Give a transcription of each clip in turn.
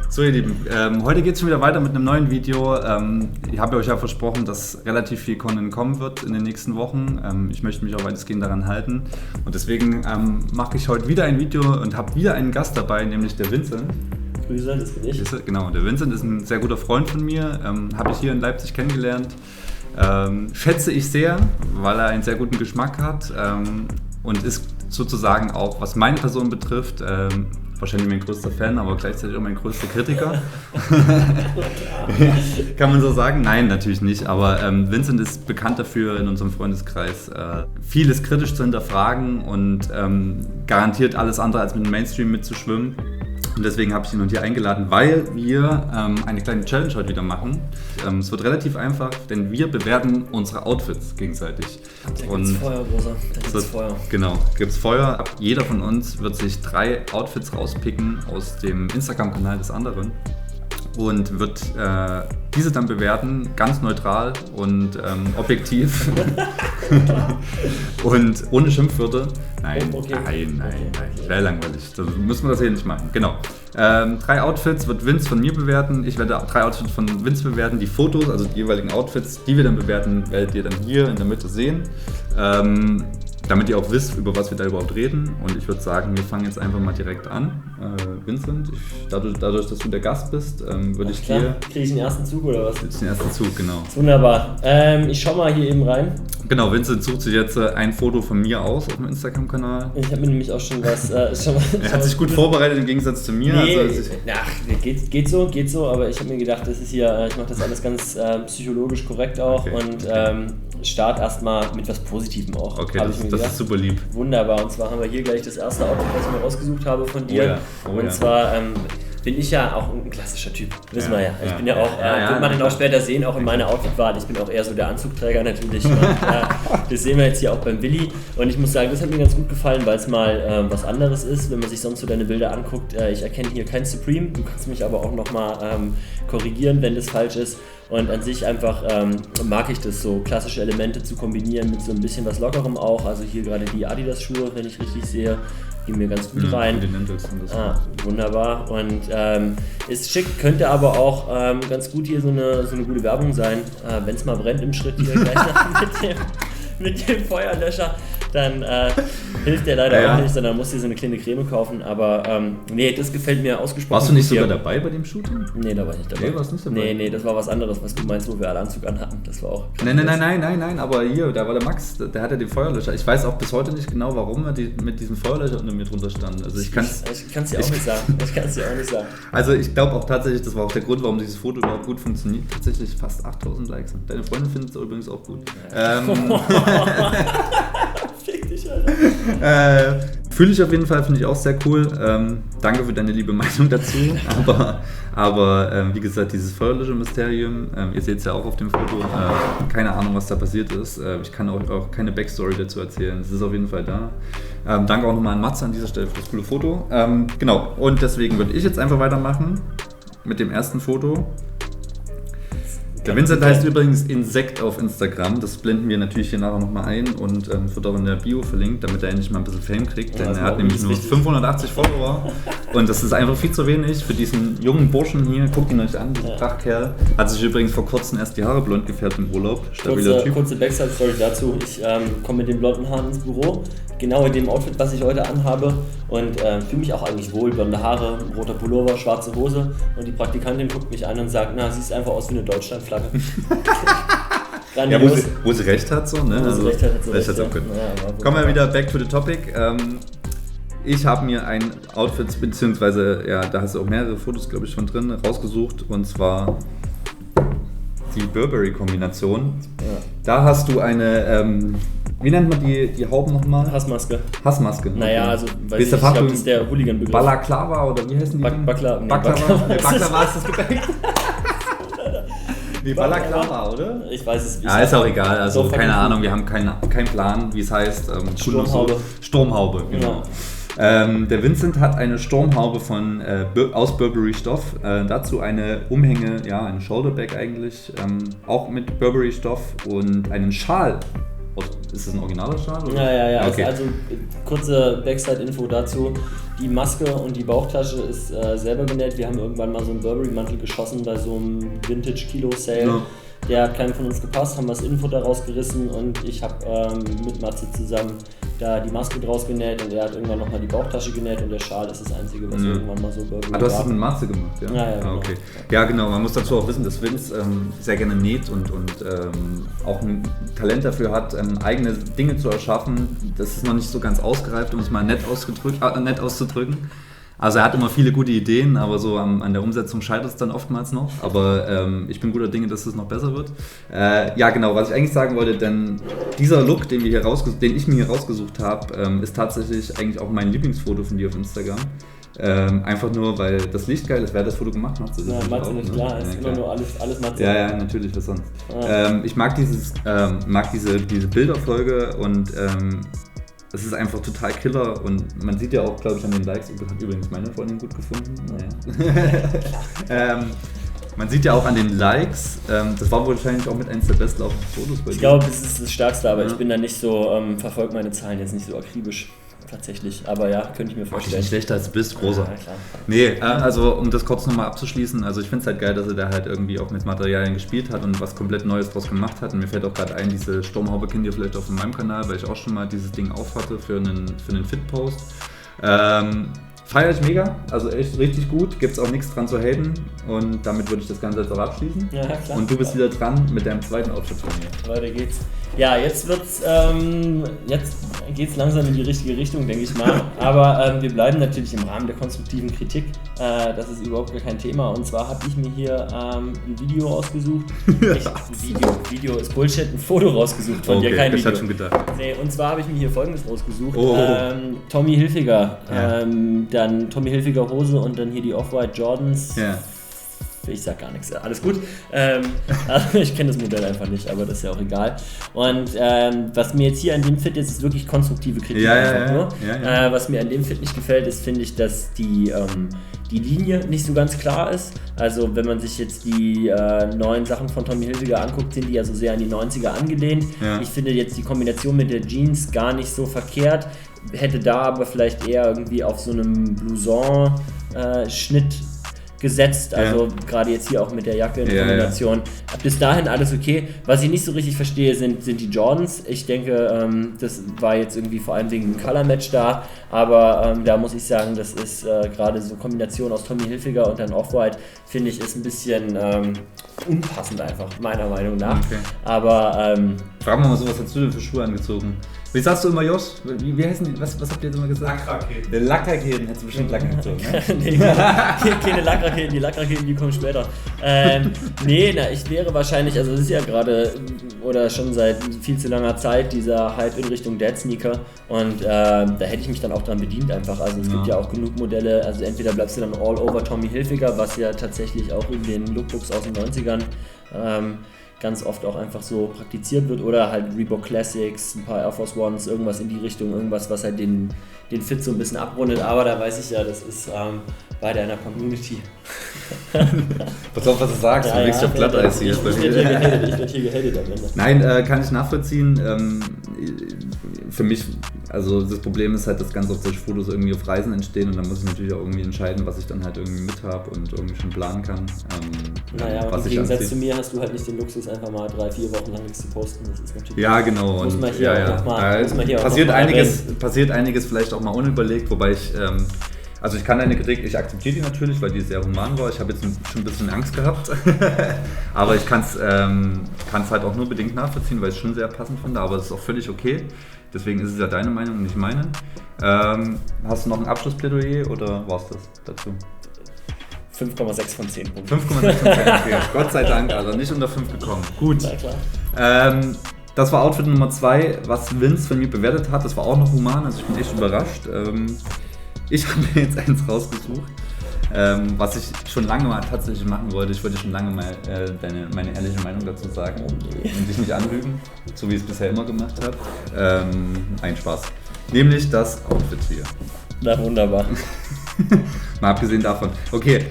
So ihr Lieben, heute geht es schon wieder weiter mit einem neuen Video. Ich habe euch ja versprochen, dass relativ viel Content kommen wird in den nächsten Wochen. Ich möchte mich auch weitestgehend daran halten und deswegen mache ich heute wieder ein Video und habe wieder einen Gast dabei, nämlich der Vincent. Grüße, das bin ich. Genau, der Vincent ist ein sehr guter Freund von mir, habe ich hier in Leipzig kennengelernt. Schätze ich sehr, weil er einen sehr guten Geschmack hat und ist sozusagen auch, was meine Person betrifft, wahrscheinlich mein größter Fan, aber gleichzeitig auch mein größter Kritiker. Kann man so sagen? Nein, natürlich nicht. Aber Vincent ist bekannt dafür, in unserem Freundeskreis vieles kritisch zu hinterfragen und garantiert alles andere als mit dem Mainstream mitzuschwimmen. Und deswegen habe ich ihn hier eingeladen, weil wir eine kleine Challenge heute wieder machen. Es wird relativ einfach, denn wir bewerten unsere Outfits gegenseitig. Da gibt's Feuer, Großer. Da gibt's Feuer. Genau, gibt's Feuer. Jeder von uns wird sich 3 Outfits rauspicken aus dem Instagram-Kanal des anderen und wird diese dann bewerten, ganz neutral und objektiv und ohne Schimpfwörter. Nein, wäre langweilig. Das müssen wir das hier nicht machen. Genau. 3 Outfits wird Vince von mir bewerten. Ich werde 3 Outfits von Vince bewerten. Die Fotos, also die jeweiligen Outfits, die wir dann bewerten, werdet ihr dann hier in der Mitte sehen. Damit ihr auch wisst, über was wir da überhaupt reden. Und ich würde sagen, wir fangen jetzt einfach mal direkt an. Vincent, dadurch, dass du der Gast bist, würde ich dir... Kriege ich den ersten Zug oder was? Den ersten Zug, genau. Wunderbar. Ich schau mal hier eben rein. Genau, Vincent sucht sich jetzt ein Foto von mir aus auf dem Instagram-Kanal. Ich habe mir nämlich auch schon was... Er hat sich gut vorbereitet im Gegensatz zu mir. Nee, geht so, aber ich habe mir gedacht, das ist hier, ich mache das alles ganz psychologisch korrekt auch und start erstmal mit was Positivem auch. Okay, das ist super lieb. Wunderbar, und zwar haben wir hier gleich das erste Outfit, was ich mir rausgesucht habe von dir. Oh ja. Zwar bin ich ja auch ein klassischer Typ, wissen wir ja. Ich bin ja auch, wird man dann auch später sehen, auch in meiner Outfitwahl, ich bin auch eher so der Anzugträger natürlich. Und, das sehen wir jetzt hier auch beim Willi. Und ich muss sagen, das hat mir ganz gut gefallen, weil es mal was anderes ist, wenn man sich sonst so deine Bilder anguckt. Ich erkenne hier kein Supreme, du kannst mich aber auch nochmal korrigieren, wenn das falsch ist. Und an sich einfach mag ich das, so klassische Elemente zu kombinieren mit so ein bisschen was Lockerem auch. Also hier gerade die Adidas-Schuhe, wenn ich richtig sehe, gehen mir ganz gut rein. Wunderbar. Und ist schick, könnte aber auch ganz gut hier so eine gute Werbung sein. Wenn es mal brennt im Schritt hier gleich mit dem Feuerlöscher, dann hilft der leider auch nicht, sondern muss hier so eine kleine Creme kaufen. Aber nee, das gefällt mir ausgesprochen. Warst du nicht sogar dabei bei dem Shooting? Nee, da war ich nicht dabei. Nee, warst nicht dabei? Nee, das war was anderes, was du meinst, wo wir alle Anzug anhatten. Das war auch... Nein, aber hier, da war der Max, der hatte den Feuerlöscher. Ich weiß auch bis heute nicht genau, warum er mit diesem Feuerlöscher unter mir drunter stand. Also ich kann es dir auch nicht sagen. Also ich glaube auch tatsächlich, das war auch der Grund, warum dieses Foto überhaupt gut funktioniert. Tatsächlich fast 8000 Likes. Deine Freundin findet es übrigens auch gut. Fick dich, Alter. Fühle ich auf jeden Fall, finde ich auch sehr cool. Danke für deine liebe Meinung dazu. Aber wie gesagt, dieses Feuerlöscher-Mysterium, ihr seht es ja auch auf dem Foto, keine Ahnung, was da passiert ist. Ich kann euch auch keine Backstory dazu erzählen. Es ist auf jeden Fall da. Danke auch nochmal an Matze an dieser Stelle für das coole Foto. Genau, und deswegen würde ich jetzt einfach weitermachen mit dem ersten Foto. Der Vincent heißt übrigens Insekt auf Instagram, das blenden wir natürlich hier nachher nochmal ein und wird auch in der Bio verlinkt, damit er endlich mal ein bisschen Fame kriegt, denn er hat nämlich nur 580 Follower und das ist einfach viel zu wenig für diesen jungen Burschen hier. Guckt ihn euch an, diesen Prachtkerl. Hat sich übrigens vor kurzem erst die Haare blond gefärbt im Urlaub. Stabiler Typ. Kurze Backside-Story dazu, ich komme mit den blonden Haaren ins Büro, genau in dem Outfit, was ich heute anhabe und fühle mich auch eigentlich wohl, blonde Haare, roter Pullover, schwarze Hose und die Praktikantin guckt mich an und sagt, na, siehst einfach aus wie eine Deutschlandflagge. Ja, wo sie recht hat, so, ne? Also, recht hat sie auch gut. Kommen wir wieder back to the topic. Ich habe mir ein Outfit, beziehungsweise, da hast du auch mehrere Fotos, glaube ich, von drin, rausgesucht und zwar die Burberry-Kombination. Ja. Da hast du eine, wie nennt man die Hauben nochmal? Hassmaske. Naja, also, weiß ich glaube, das ist der Hooligan-Begriff. Balaklava oder wie heißen die? Baklava ist das Gepäck. Die Balaklava, oder? Ich weiß es nicht. Ja, ist auch egal, also keine Ahnung, wir haben keinen Plan, wie es heißt. Sturmhaube, genau. Ja. Der Vincent hat eine Sturmhaube aus Burberry Stoff, dazu eine Umhänge, ein Shoulderbag eigentlich, auch mit Burberry Stoff und einen Schal. Ist das ein originaler Schal? Oder? Ja. Okay. Also kurze Backside-Info dazu. Die Maske und die Bauchtasche ist selber genäht. Wir haben irgendwann mal so einen Burberry-Mantel geschossen bei so einem Vintage-Kilo-Sale. Ja. Der hat keinem von uns gepasst, haben wir das Innenfutter rausgerissen und ich habe mit Matze zusammen da die Maske draus genäht und er hat irgendwann nochmal die Bauchtasche genäht und der Schal ist das einzige, was irgendwann mal so Burberry du hast es mit Matze gemacht, ja? Ja, genau. Okay. Ja, genau. Man muss dazu auch wissen, dass Vince sehr gerne näht und auch ein Talent dafür hat, eigene Dinge zu erschaffen. Das ist noch nicht so ganz ausgereift, um es mal nett auszudrücken. Also er hat immer viele gute Ideen, aber so an der Umsetzung scheitert es dann oftmals noch. Aber ich bin guter Dinge, dass es noch besser wird. Ja genau, was ich eigentlich sagen wollte, denn dieser Look, den ich mir hier rausgesucht habe, ist tatsächlich eigentlich auch mein Lieblingsfoto von dir auf Instagram. Einfach nur, weil das Licht geil ist. Wer hat das Foto gemacht? Matze? Ja, Matze nicht klar, ist immer nur alles Matze. Ja, natürlich, was sonst. Ich mag diese Bilderfolge und es ist einfach total Killer und man sieht ja auch, glaube ich, an den Likes, hat übrigens meine Freundin gut gefunden. Naja. Man sieht ja auch an den Likes, das war wahrscheinlich auch mit eines der bestlaufenden Fotos bei dir. Ich glaube, das ist das Stärkste, aber ich bin da nicht so, verfolge meine Zahlen jetzt nicht so akribisch. Tatsächlich, aber ja, könnte ich mir vorstellen. Nicht schlechter als du bist, großer. Ja, klar. Nee, also um das kurz nochmal abzuschließen, also ich finde es halt geil, dass er da halt irgendwie auch mit Materialien gespielt hat und was komplett Neues draus gemacht hat und mir fällt auch gerade ein, diese Sturmhaube kennt ihr vielleicht auch von meinem Kanal, weil ich auch schon mal dieses Ding auf hatte für einen Fit-Post. Feiere ich mega, also echt richtig gut, gibt es auch nichts dran zu haten und damit würde ich das Ganze jetzt auch abschließen. Ja, klar. Und du bist wieder dran mit deinem zweiten Outfit von mir. Weiter geht's. Ja, jetzt geht's langsam in die richtige Richtung, denke ich mal. Aber wir bleiben natürlich im Rahmen der konstruktiven Kritik. Das ist überhaupt gar kein Thema. Und zwar habe ich mir hier ein Video rausgesucht. Video ist Bullshit, ein Foto rausgesucht von dir, kein Video. Ich schon gedacht. Nee, und zwar habe ich mir hier Folgendes rausgesucht. Tommy Hilfiger. Dann Tommy Hilfiger Hose und dann hier die Off-White Jordans. Ja. Ich sag gar nichts, alles gut. Also ich kenne das Modell einfach nicht, aber das ist ja auch egal. Und was mir jetzt hier an dem Fit ist wirklich konstruktive Kritik nur. Was mir an dem Fit nicht gefällt, ist, finde ich, dass die Linie nicht so ganz klar ist. Also wenn man sich jetzt die neuen Sachen von Tommy Hilfiger anguckt, sind die ja so sehr an die 90er angelehnt. Ja. Ich finde jetzt die Kombination mit der Jeans gar nicht so verkehrt. Hätte da aber vielleicht eher irgendwie auf so einem Blouson-Schnitt gesetzt, also gerade jetzt hier auch mit der Jacke in Kombination. Bis dahin alles okay. Was ich nicht so richtig verstehe, sind die Jordans. Ich denke, das war jetzt irgendwie vor allem wegen dem Color-Match da, aber da muss ich sagen, das ist gerade so Kombination aus Tommy Hilfiger und dann Off-White, finde ich, ist ein bisschen unpassend einfach, meiner Meinung nach. Okay. Aber fragen wir mal so, was hast du denn für Schuhe angezogen? Wie sagst du immer, Josh? Wie heißen die? Was habt ihr jetzt immer gesagt? Lackraketen. Lackraketen, hättest du bestimmt Lack gezogen, ne? Nee, keine Lackraketen, die Lackraketen, die kommen später. Ich wäre wahrscheinlich, also es ist ja gerade oder schon seit viel zu langer Zeit dieser Hype in Richtung Dead Sneaker und da hätte ich mich dann auch dran bedient einfach. Also es gibt ja auch genug Modelle, also entweder bleibst du dann all over Tommy Hilfiger, was ja tatsächlich auch in den Lookbooks aus den 90ern ganz oft auch einfach so praktiziert wird oder halt Reebok Classics, ein paar Air Force Ones, irgendwas in die Richtung, irgendwas, was halt den Fit so ein bisschen abrundet, aber da weiß ich ja, das ist bei deiner Community. Pass auf, was du sagst, du legst ja Glatteis hier. Ich werde hier gehatet am Ende. Nein, kann ich nachvollziehen. Für mich, also das Problem ist halt, dass ganz oft solche Fotos irgendwie auf Reisen entstehen und dann muss ich natürlich auch irgendwie entscheiden, was ich dann halt irgendwie mit habe und irgendwie schon planen kann. Im Gegensatz zu mir hast du halt nicht den Luxus, einfach mal 3-4 Wochen lang nichts zu posten. Das ist natürlich. Ja, genau. Muss man hier auch mal passiert einiges vielleicht auch mal unüberlegt, wobei ich. Also ich kann deine Kritik, ich akzeptiere die natürlich, weil die sehr human war. Ich habe jetzt schon ein bisschen Angst gehabt, aber ich kann es halt auch nur bedingt nachvollziehen, weil ich es schon sehr passend finde, aber es ist auch völlig okay. Deswegen ist es ja deine Meinung und nicht meine. Hast du noch ein Abschlussplädoyer oder war es das dazu? 5,6 von 10 Punkten. 5,6 von 10, okay. Gott sei Dank, also nicht unter 5 gekommen. Gut. Das war Outfit Nummer 2, was Vince von mir bewertet hat. Das war auch noch human, also ich bin echt überrascht. Ich habe mir jetzt eins rausgesucht, was ich schon lange mal tatsächlich machen wollte. Ich wollte schon lange mal meine ehrliche Meinung dazu sagen und dich nicht anlügen, so wie ich es bisher immer gemacht habe. Ein Spaß. Nämlich das Outfit hier. Na wunderbar. Mal abgesehen davon. Okay,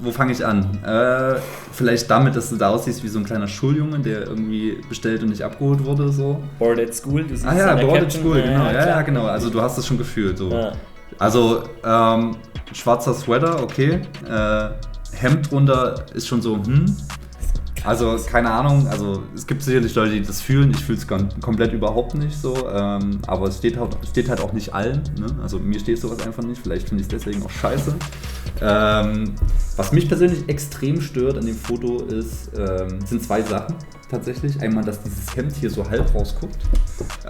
wo fange ich an? Vielleicht damit, dass du da aussiehst wie so ein kleiner Schuljunge, der irgendwie bestellt und nicht abgeholt wurde. So. Boarded School. Boarded School, genau. Ja, genau. Also du hast das schon gefühlt. So. Ja. Also, schwarzer Sweater, okay. Hemd drunter ist schon so, Also, keine Ahnung, also es gibt sicherlich Leute, die das fühlen. Ich fühle es komplett überhaupt nicht so. Aber es steht halt auch nicht allen. Ne? Also, mir steht sowas einfach nicht. Vielleicht finde ich es deswegen auch scheiße. Was mich persönlich extrem stört an dem Foto sind zwei Sachen tatsächlich. Einmal, dass dieses Hemd hier so halb rausguckt.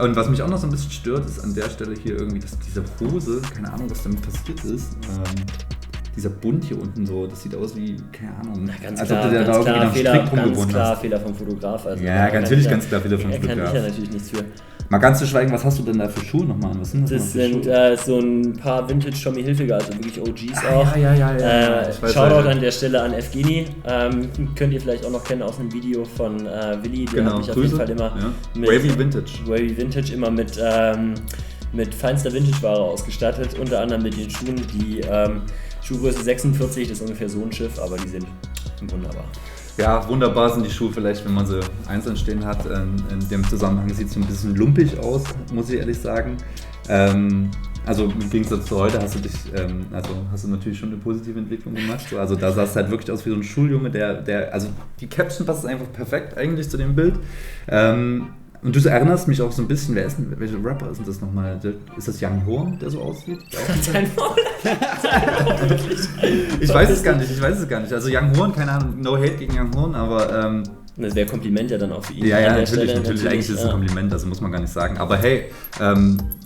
Und was mich auch noch so ein bisschen stört, ist an der Stelle hier irgendwie, dass diese Hose, keine Ahnung, was damit passiert ist, dieser Bund hier unten so, das sieht aus wie, keine Ahnung, ganz klar Fehler vom Fotograf. Also ja, natürlich ganz klar Fehler vom Fotograf. Kann ich ja natürlich nichts für. Mal ganz zu schweigen, was hast du denn da für Schuhe nochmal an? Was sind das sind so ein paar Vintage Tommy Hilfiger, also wirklich OGs auch. Ja. Shoutout an der Stelle an Evgeny. Könnt ihr vielleicht auch noch kennen aus einem Video von Willi, der hat mich auf jeden Fall immer mit Wavy Vintage immer mit feinster Vintage-Ware ausgestattet, unter anderem mit den Schuhen, die Schuhgröße 46, das ist ungefähr so ein Schiff, aber die sind wunderbar. Ja, wunderbar sind die Schuhe vielleicht, wenn man sie einzeln stehen hat. In dem Zusammenhang sieht es so ein bisschen lumpig aus, muss ich ehrlich sagen. Also im Gegensatz zu heute hast du natürlich schon eine positive Entwicklung gemacht. Also da sah es halt wirklich aus wie so ein Schuljunge, also die Caption passt einfach perfekt eigentlich zu dem Bild. Und du erinnerst mich auch so ein bisschen, welcher Rapper ist denn das nochmal? Ist das Young Horn, der so aussieht? Sein Maul. Ich weiß es gar nicht. Also Young Horn, keine Ahnung, no hate gegen Young Horn, aber... das wäre Kompliment ja dann auch für ihn. Ja, natürlich. Eigentlich ist es ein Kompliment, also muss man gar nicht sagen. Aber hey,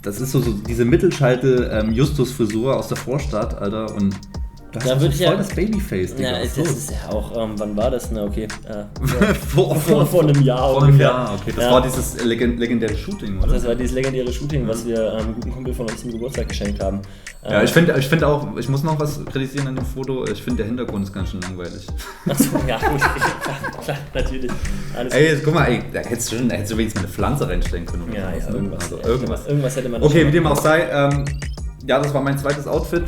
das ist so diese Mittelschalte Justus-Frisur aus der Vorstadt, Alter, und... Das ist voll das Babyface, Digga. Ja, das ist ja auch, wann war das? Na, okay. Vor einem Jahr ungefähr. Vor einem Jahr, okay. Das war dieses legendäre Shooting, oder? Das war dieses legendäre Shooting, was wir einem guten Kumpel von uns zum Geburtstag geschenkt haben. Ja, ich finde auch, ich muss noch was kritisieren an dem Foto, ich finde der Hintergrund ist ganz schön langweilig. Achso, ja, gut, klar, natürlich. Guck mal, da hättest du wenigstens mal eine Pflanze reinstellen können. Ja, irgendwas. Also irgendwas hätte man... Okay, wie dem auch sei, ja, das war mein zweites Outfit,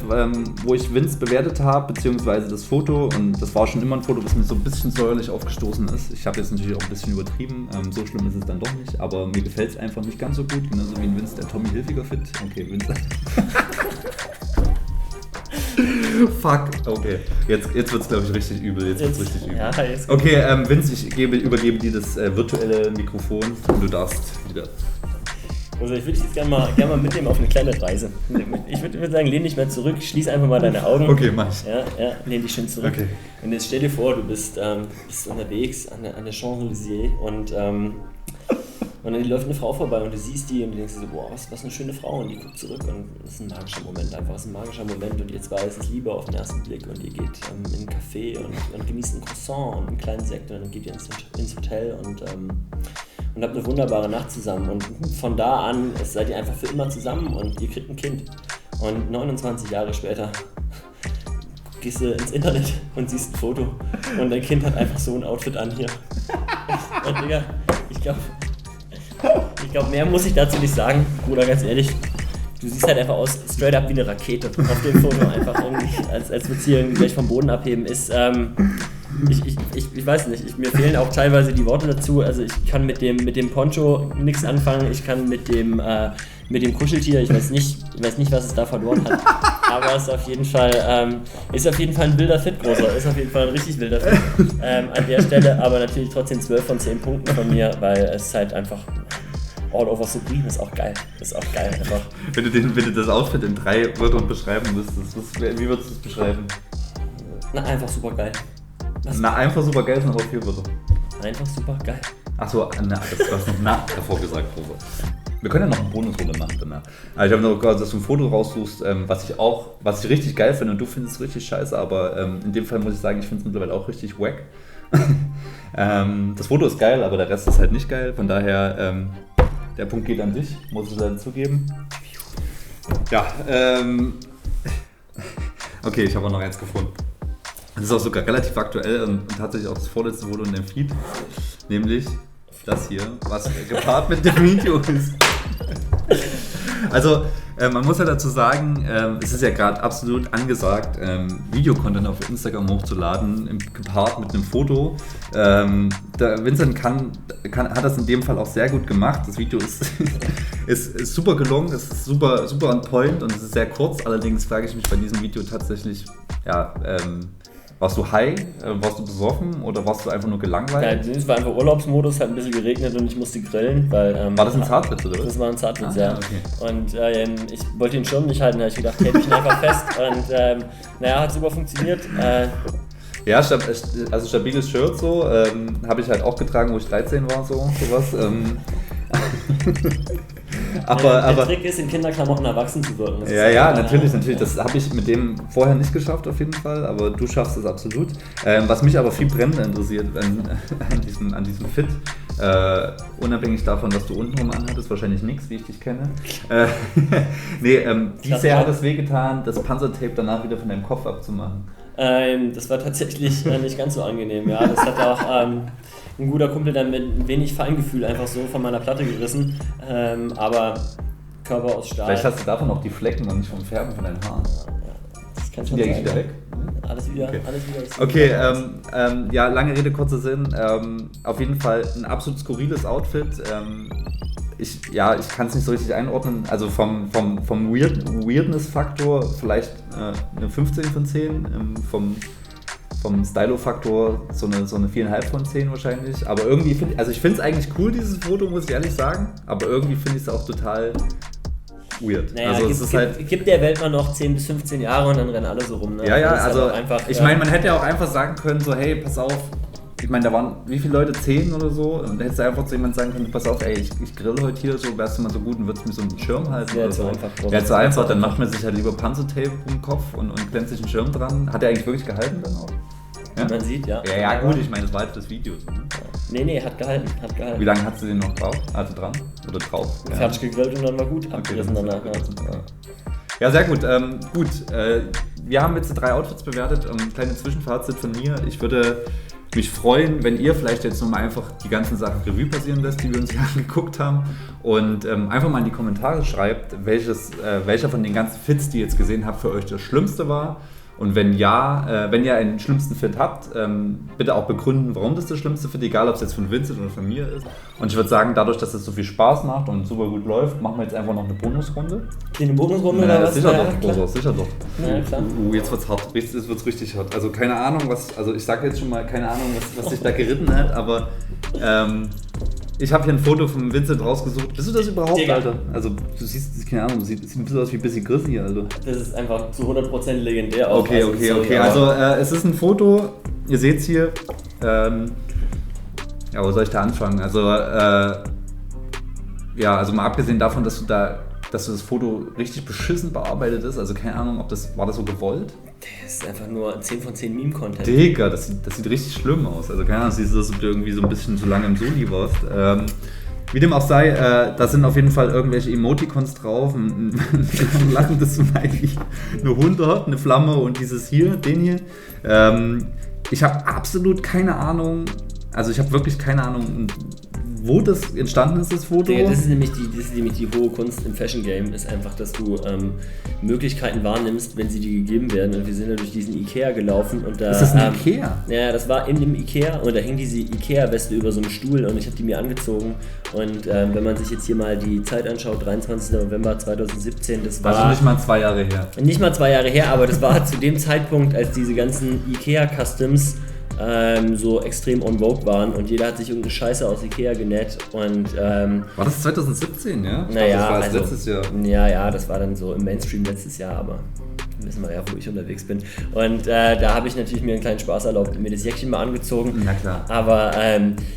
wo ich Vince bewertet habe, beziehungsweise das Foto. Und das war schon immer ein Foto, das mir so ein bisschen säuerlich aufgestoßen ist. Ich habe jetzt natürlich auch ein bisschen übertrieben, so schlimm ist es dann doch nicht. Aber mir gefällt es einfach nicht ganz so gut, genauso wie ein Vince, der Tommy Hilfiger Fit. Okay, Vince. Fuck, okay. Jetzt wird es, glaube ich, richtig übel. Ja, okay, Vince, ich übergebe dir das virtuelle Mikrofon und du darfst wieder... Also ich würde dich jetzt gerne mal mitnehmen auf eine kleine Reise. Ich würde sagen, lehn dich mal zurück, schließ einfach mal deine Augen. Okay, mach ich. Ja, lehn dich schön zurück. Okay. Und jetzt stell dir vor, du bist unterwegs an der Champs-Élysées und dann läuft eine Frau vorbei und du siehst die und du denkst dir so, boah, was eine schöne Frau, und die guckt zurück und das ist ein magischer Moment und ihr zwei, es ist Liebe auf den ersten Blick und ihr geht in einen Café und genießt ein Croissant und einen kleinen Sekt und dann geht ihr ins Hotel und habt eine wunderbare Nacht zusammen und von da an seid ihr einfach für immer zusammen und ihr kriegt ein Kind und 29 Jahre später gehst du ins Internet und siehst ein Foto und dein Kind hat einfach so ein Outfit an hier. Und Digga, ich glaube, mehr muss ich dazu nicht sagen, Bruder, ganz ehrlich. Du siehst halt einfach aus, straight up wie eine Rakete auf dem Foto, einfach irgendwie, als würde es hier irgendwie gleich vom Boden abheben. Ich weiß nicht, mir fehlen auch teilweise die Worte dazu. Also ich kann mit dem Poncho nichts anfangen, ich kann mit dem Kuscheltier, ich weiß nicht, was es da verloren hat. Aber es ist auf jeden Fall ein wilder Fit, großer. Ist auf jeden Fall ein richtig wilder Fit an der Stelle. Aber natürlich trotzdem 12 von 10 Punkten von mir, weil es halt einfach all over Supreme ist auch geil. Einfach. Wenn du das Outfit in 3 Wörtern beschreiben müsstest, wie würdest du es beschreiben? Na, einfach super geil. Einfach super geil sind aber 4 Wörter. Einfach super geil. Achso, du hast noch davor gesagt, Großer. Wir können ja noch eine Bonusrunde machen danach. Also ich habe noch gehört, dass du ein Foto raussuchst, was ich richtig geil finde und du findest es richtig scheiße, aber in dem Fall muss ich sagen, ich finde es mittlerweile auch richtig wack. Das Foto ist geil, aber der Rest ist halt nicht geil, von daher der Punkt geht an dich, muss ich dann zugeben. Ja, okay, ich habe auch noch eins gefunden. Das ist auch sogar relativ aktuell und tatsächlich auch das vorletzte Foto in dem Feed, nämlich das hier, was gepaart mit dem Video ist. Also, Man muss ja dazu sagen, es ist ja gerade absolut angesagt, Videocontent auf Instagram hochzuladen, gepaart mit einem Foto. Der Vincent hat das in dem Fall auch sehr gut gemacht. Das Video ist super gelungen, es ist super, super on point und es ist sehr kurz. Allerdings frage ich mich bei diesem Video tatsächlich, warst du high, warst du besoffen oder warst du einfach nur gelangweilt? Ja, es war einfach Urlaubsmodus, hat ein bisschen geregnet und ich musste grillen. Weil, war das ein Zartwitz oder was? Das war ein Zartwitz, ja. Okay. Und ich wollte den Schirm nicht halten, da habe ich gedacht, hätte ich ihn einfach fest und hat super funktioniert. Ja, also stabiles Shirt so, habe ich halt auch getragen, wo ich 13 war, sowas. Der Trick ist, in Kinderklamotten erwachsen zu wirken. Natürlich. Das habe ich mit dem vorher nicht geschafft auf jeden Fall, aber du schaffst es absolut. Was mich aber viel brennender interessiert an diesem Fit, unabhängig davon, was du untenrum anhattest, wahrscheinlich nichts, wie ich dich kenne. Wie sehr hat es wehgetan, das Panzertape danach wieder von deinem Kopf abzumachen? Das war tatsächlich nicht ganz so angenehm, ja. Das hat auch ein guter Kumpel dann mit wenig Feingefühl einfach so von meiner Platte gerissen, aber Körper aus Stahl. Vielleicht hast du davon auch die Flecken und nicht vom Färben von deinen Haaren. Das kann schon die sein. eigentlich wieder weg? Alles wieder. Okay, lange Rede, kurzer Sinn. Auf jeden Fall ein absolut skurriles Outfit. Ich kann es nicht so richtig einordnen. Also vom Weirdness-Faktor vielleicht eine 15 von 10. Vom Stylo-Faktor so eine 4,5 von 10 wahrscheinlich. Aber irgendwie ich finde es eigentlich cool, dieses Foto, muss ich ehrlich sagen. Aber irgendwie finde ich es auch total weird. Naja, also gibt der Welt mal noch 10 bis 15 Jahre und dann rennen alle so rum. Ne? Ich meine, man hätte ja auch einfach sagen können, so hey, pass auf. Ich meine, da waren wie viele Leute? 10 oder so? Und da hättest du einfach zu jemandem sagen können, pass auf, ey, ich grill heute hier, so wärst du mal so gut und würdest mir so einen Schirm halten oder so. Wäre zu einfach, dann macht man sich halt lieber Panzertape um den Kopf und klemmt sich einen Schirm dran. Hat der eigentlich wirklich gehalten dann auch? Ja? Man sieht, ja. Ja, gut, ich meine, das war halt das Video. So, ne? Nee, hat gehalten. Wie lange hast du den noch drauf? Also dran? Oder drauf? Fertig gegrillt und dann war gut. Abgerissen danach. Ja, sehr gut. Wir haben jetzt 3 Outfits bewertet. Kleine Zwischenfazit von mir. Ich würde mich freuen, wenn ihr vielleicht jetzt nochmal einfach die ganzen Sachen Revue passieren lässt, die wir uns hier angeguckt haben und einfach mal in die Kommentare schreibt, welcher von den ganzen Fits, die ihr jetzt gesehen habt, für euch das Schlimmste war. Und wenn ja, wenn ihr einen schlimmsten Fit habt, bitte auch begründen, warum das der schlimmste Fit, egal ob es jetzt von Vincent oder von mir ist. Und ich würde sagen, dadurch, dass es so viel Spaß macht und super gut läuft, machen wir jetzt einfach noch eine Bonusrunde. Eine Bonusrunde oder was? Sicher doch. Ja, klar. Jetzt wird's hart. Jetzt wird's richtig hart. Also keine Ahnung, ich sage jetzt schon mal, keine Ahnung, was sich da geritten hat, aber ich habe hier ein Foto von Vincent rausgesucht. Bist du das überhaupt, Digga. Alter? Also du siehst, keine Ahnung, sieht ein bisschen aus wie Busy Grizzly, Alter. Das ist einfach zu 100% legendär auch. Okay. Also es ist ein Foto, ihr seht es hier. Wo soll ich da anfangen? Also mal abgesehen davon, dass das Foto richtig beschissen bearbeitet ist, also keine Ahnung, war das so gewollt? Das ist einfach nur 10 von 10 Meme-Content. Digga, das sieht richtig schlimm aus. Also keine Ahnung, das sieht aus, als ob du irgendwie so ein bisschen zu lange im Soli warst. Wie dem auch sei, da sind auf jeden Fall irgendwelche Emoticons drauf. Ein lachendes Smiley, eine 100, eine Flamme und den hier. Ich habe absolut keine Ahnung, wirklich keine Ahnung, wo das entstanden ist, das Foto. Das ist nämlich die hohe Kunst im Fashion-Game, ist einfach, dass du Möglichkeiten wahrnimmst, wenn sie dir gegeben werden. Und wir sind ja durch diesen Ikea gelaufen. Und da, ist das ein Ikea? Ja, das war in dem Ikea und da hing diese Ikea-Weste über so einem Stuhl und ich habe die mir angezogen. Und wenn man sich jetzt hier mal die Zeit anschaut, 23. November 2017, das war... Also nicht mal 2 Jahre her. Nicht mal 2 Jahre her, aber das war zu dem Zeitpunkt, als diese ganzen Ikea-Customs so extrem on vogue waren und jeder hat sich irgendeine Scheiße aus Ikea genäht und war das 2017, ja? Das war letztes Jahr. Ja, das war dann so im Mainstream letztes Jahr, aber wissen wir ja, wo ich unterwegs bin. Und da habe ich natürlich mir einen kleinen Spaß erlaubt, mir das Jäckchen mal angezogen. Na klar. Aber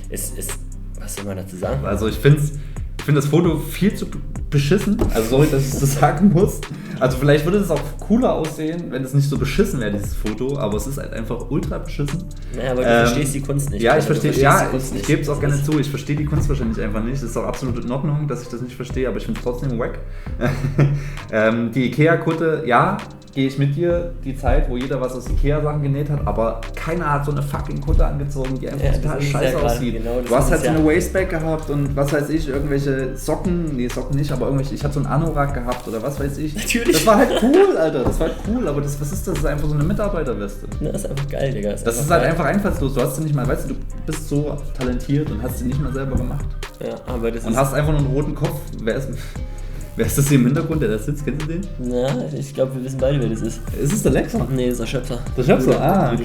was soll man dazu sagen? Also ich finde das Foto viel zu beschissen. Also sorry, dass ich das sagen muss. Also vielleicht würde es auch cooler aussehen, wenn es nicht so beschissen wäre, dieses Foto, aber es ist halt einfach ultra beschissen. Naja, aber du verstehst die Kunst nicht. Ja, ich gebe es auch gerne zu, ich verstehe die Kunst wahrscheinlich einfach nicht. Es ist auch absolut in Ordnung, dass ich das nicht verstehe, aber ich finde es trotzdem wack. Die Ikea-Kutte, ja, gehe ich mit dir die Zeit, wo jeder was aus Ikea-Sachen genäht hat, aber keiner hat so eine fucking Kutte angezogen, die einfach total scheiße aussieht. Genau, du hast halt so eine Waistbag gehabt und was weiß ich, irgendwelche Socken nicht, aber irgendwelche, ich hatte so einen Anorak gehabt oder was weiß ich. Natürlich. Das war halt cool, Alter, das war halt cool, aber was ist das? Das ist einfach so eine Mitarbeiterweste. Das ist einfach geil, Digga. Das ist halt einfach einfallslos, du hast sie nicht mal, weißt du, du bist so talentiert und hast sie nicht mal selber gemacht. Ja, aber das und hast einfach nur einen roten Kopf. Wer ist das hier im Hintergrund, der da sitzt? Kennst du den? Ja, ich glaube, wir wissen beide, wer das ist. Ist es der Lexer? Nee, das ist der Schöpfer. Der Schöpfer?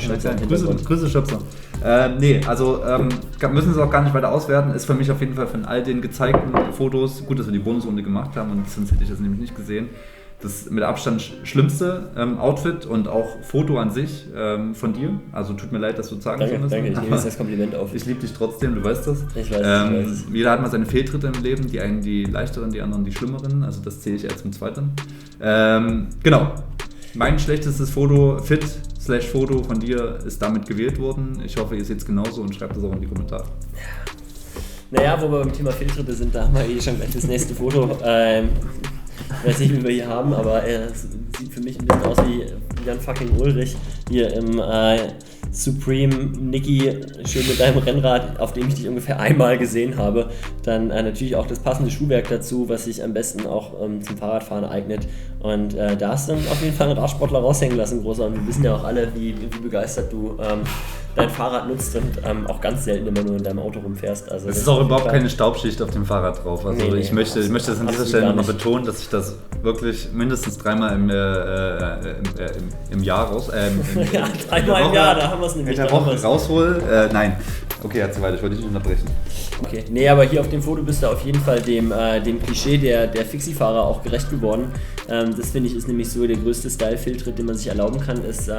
Grüße Schöpfer. Müssen wir auch gar nicht weiter auswerten. Ist für mich auf jeden Fall von all den gezeigten Fotos, gut, dass wir die Bonusrunde gemacht haben und sonst hätte ich das nämlich nicht gesehen, das mit Abstand schlimmste Outfit und auch Foto an sich von dir. Also tut mir leid, dass du sagen musst. Danke, ich nehme jetzt das Kompliment auf. Ich liebe dich trotzdem, du weißt das. Ich weiß. Jeder hat mal seine Fehltritte im Leben, die einen die leichteren, die anderen die schlimmeren. Also das zähle ich eher zum zweiten. Genau. Mein schlechtestes Foto, Fit/Foto von dir ist damit gewählt worden. Ich hoffe, ihr seht es genauso und schreibt das auch in die Kommentare. Naja, wo wir beim Thema Fehltritte sind, da haben wir schon gleich das nächste Foto. Ich weiß nicht, wie wir hier haben, aber er sieht für mich ein bisschen aus wie Jan fucking Ulrich hier im Supreme Niki, schön mit deinem Rennrad, auf dem ich dich ungefähr einmal gesehen habe. Dann natürlich auch das passende Schuhwerk dazu, was sich am besten auch zum Fahrradfahren eignet. Und da hast du dann auf jeden Fall einen Radsportler raushängen lassen, Großer. Und wir wissen ja auch alle, wie begeistert du dein Fahrrad nutzt und auch ganz selten immer nur in deinem Auto rumfährst. Also es ist auch überhaupt keine Staubschicht auf dem Fahrrad drauf. Also nee, ich möchte das an dieser Stelle nochmal betonen, dass ich das wirklich mindestens dreimal im Jahr raus... ja, dreimal im Jahr, da haben wir es nämlich. In der Woche raushol. Nein. Okay, jetzt weiter, ich wollte dich nicht unterbrechen. Okay, nee, aber hier auf dem Foto bist du auf jeden Fall dem Klischee der Fixie-Fahrer auch gerecht geworden. Das finde ich ist nämlich so der größte Style-Fehltritt, den man sich erlauben kann, ist,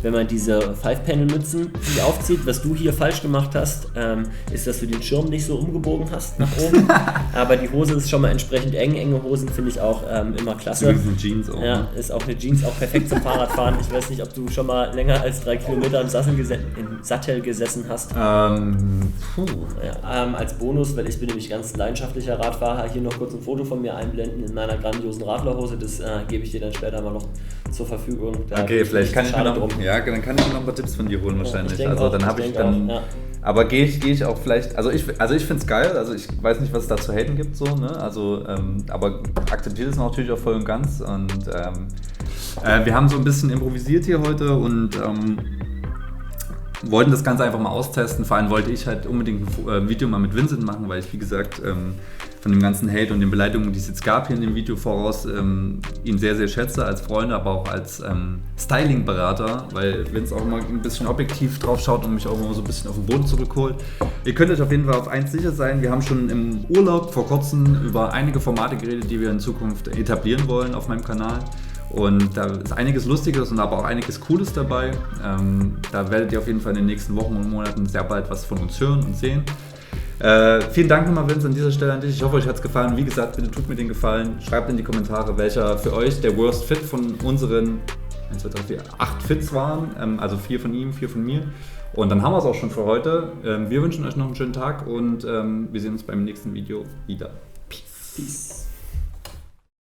wenn man diese Five-Panel-Mützen aufzieht. Was du hier falsch gemacht hast, ist, dass du den Schirm nicht so umgebogen hast nach oben. Aber die Hose ist schon mal entsprechend eng. Enge Hosen finde ich auch immer klasse. Das ist eine Jeans auch. Ja, ist auch eine Jeans, auch perfekt zum Fahrradfahren. Ich weiß nicht, ob du schon mal länger als 3 Kilometer im Sattel gesessen hast. Als Bonus, weil ich bin nämlich ganz leidenschaftlicher Radfahrer, hier noch kurz ein Foto von mir einblenden in meiner grandiosen Radlerhose. Das gebe ich dir dann später mal noch zur Verfügung. Da okay, vielleicht kann ich mir noch ein paar Tipps von dir holen wahrscheinlich. Ja, also dann habe ich dann. Ja. Aber gehe ich auch vielleicht. Also ich finde es geil. Also ich weiß nicht, was es da zu haten gibt so. Ne? Also aber akzeptiert es natürlich auch voll und ganz. Und wir haben so ein bisschen improvisiert hier heute und wollten das Ganze einfach mal austesten. Vor allem wollte ich halt unbedingt ein Video mal mit Vincent machen, weil ich, wie gesagt, von dem ganzen Hate und den Beleidigungen, die es jetzt gab hier in dem Video voraus, ihn sehr, sehr schätze als Freund, aber auch als Styling-Berater, weil Vince auch immer ein bisschen objektiv drauf schaut und mich auch immer so ein bisschen auf den Boden zurückholt. Ihr könnt euch auf jeden Fall auf eins sicher sein, wir haben schon im Urlaub vor kurzem über einige Formate geredet, die wir in Zukunft etablieren wollen auf meinem Kanal. Und da ist einiges Lustiges und aber auch einiges Cooles dabei. Da werdet ihr auf jeden Fall in den nächsten Wochen und Monaten sehr bald was von uns hören und sehen. Vielen Dank nochmal, Vince, an dieser Stelle an dich. Ich hoffe, euch hat es gefallen. Wie gesagt, bitte tut mir den Gefallen. Schreibt in die Kommentare, welcher für euch der Worst Fit von unseren 1, 2, 3, 4, 8 Fits waren. Also 4 von ihm, 4 von mir. Und dann haben wir es auch schon für heute. Wir wünschen euch noch einen schönen Tag und wir sehen uns beim nächsten Video wieder. Peace.